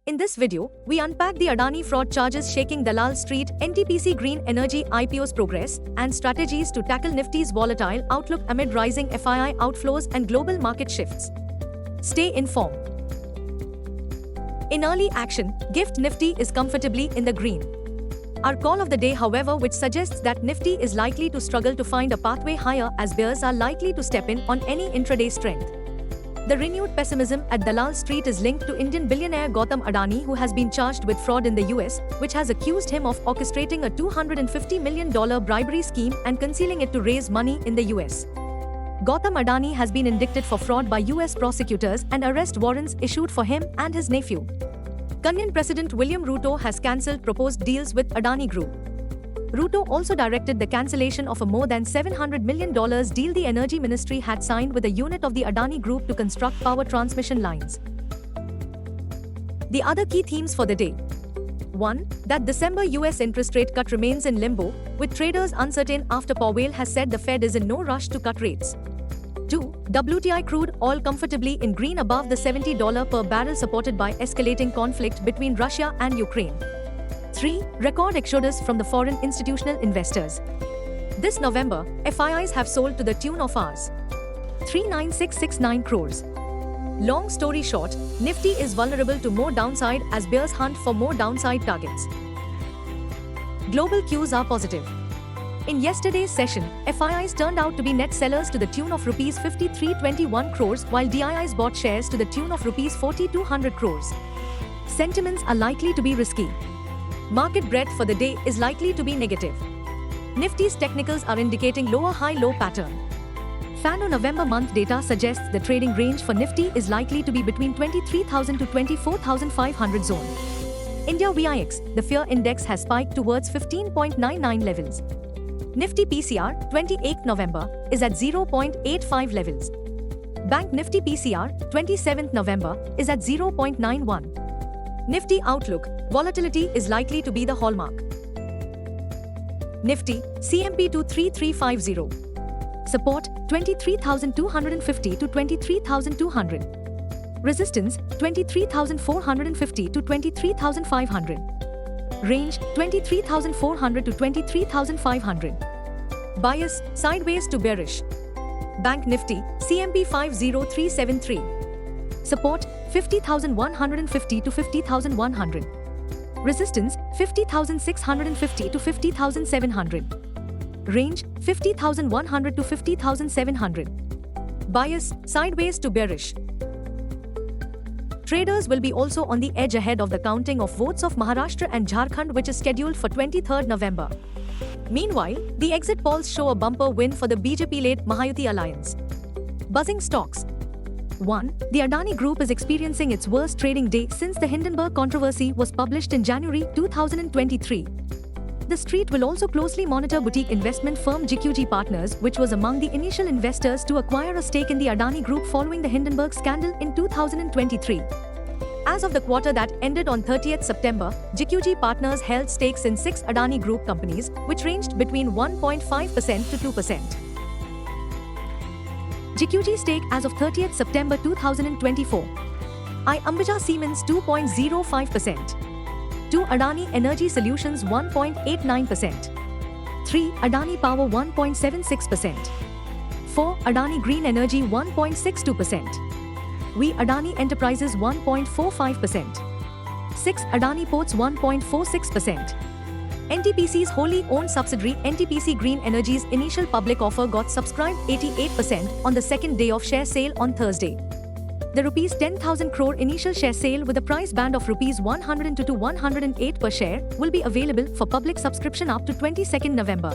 In this video, we unpack the Adani fraud charges shaking Dalal Street, NTPC Green Energy IPO's progress, and strategies to tackle Nifty's volatile outlook amid rising FII outflows and global market shifts. Stay informed. In early action, GIFT Nifty is comfortably in the green. Our call of the day, however, which suggests that Nifty is likely to struggle to find a pathway higher as bears are likely to step in on any intraday strength. The renewed pessimism at Dalal Street is linked to Indian billionaire Gautam Adani, who has been charged with fraud in the US, which has accused him of orchestrating a $250 million bribery scheme and concealing it to raise money in the US. Gautam Adani has been indicted for fraud by US prosecutors and arrest warrants issued for him and his nephew. Kenyan President William Ruto has cancelled proposed deals with Adani Group. Ruto also directed the cancellation of a more than $700 million deal the Energy Ministry had signed with a unit of the Adani Group to construct power transmission lines. The other key themes for the day. 1. That December US interest rate cut remains in limbo, with traders uncertain after Powell has said the Fed is in no rush to cut rates. 2. WTI crude oil comfortably in green above the $70 per barrel supported by escalating conflict between Russia and Ukraine. 3. Record exodus from the foreign institutional investors. This November, FIIs have sold to the tune of Rs. 39669 crores. Long story short, Nifty is vulnerable to more downside as bears hunt for more downside targets. Global cues are positive. In yesterday's session, FIIs turned out to be net sellers to the tune of Rs 5321 crores while DIIs bought shares to the tune of Rs 4200 crores. Sentiments are likely to be risky. Market breadth for the day is likely to be negative. Nifty's technicals are indicating lower high-low pattern. FANO November month data suggests the trading range for Nifty is likely to be between 23,000 to 24,500 zone. India VIX, the fear index has spiked towards 15.99 levels. Nifty PCR, 28th November, is at 0.85 levels. Bank Nifty PCR, 27th November, is at 0.91. Nifty outlook, volatility is likely to be the hallmark. Nifty, CMP 23350. Support, 23,250 to 23,200. Resistance, 23,450 to 23,500. Range, 23,400 to 23,500. Bias, sideways to bearish. Bank Nifty, CMP 50373. Support, 50,150 to 50,100. Resistance, 50,650 to 50,700. Range, 50,100 to 50,700. Bias, sideways to bearish. Traders will be also on the edge ahead of the counting of votes of Maharashtra and Jharkhand, which is scheduled for 23rd November. Meanwhile, the exit polls show a bumper win for the BJP-led Mahayuti alliance. Buzzing stocks. 1. The Adani Group is experiencing its worst trading day since the Hindenburg controversy was published in January 2023. The street will also closely monitor boutique investment firm GQG Partners, which was among the initial investors to acquire a stake in the Adani Group following the Hindenburg scandal in 2023. As of the quarter that ended on 30th September, GQG Partners held stakes in 6 Adani Group companies, which ranged between 1.5% to 2%. GQG stake as of 30th September 2024. I Ambuja Siemens 2.05%. 2 Adani Energy Solutions 1.89%. 3 Adani Power 1.76%. 4 Adani Green Energy 1.62%. We Adani Enterprises 1.45%. 6 Adani Ports 1.46%. NTPC's wholly owned subsidiary NTPC Green Energy's initial public offer got subscribed 88% on the second day of share sale on Thursday. The Rs 10,000 crore initial share sale with a price band of Rs 102 to 108 per share will be available for public subscription up to 22nd November.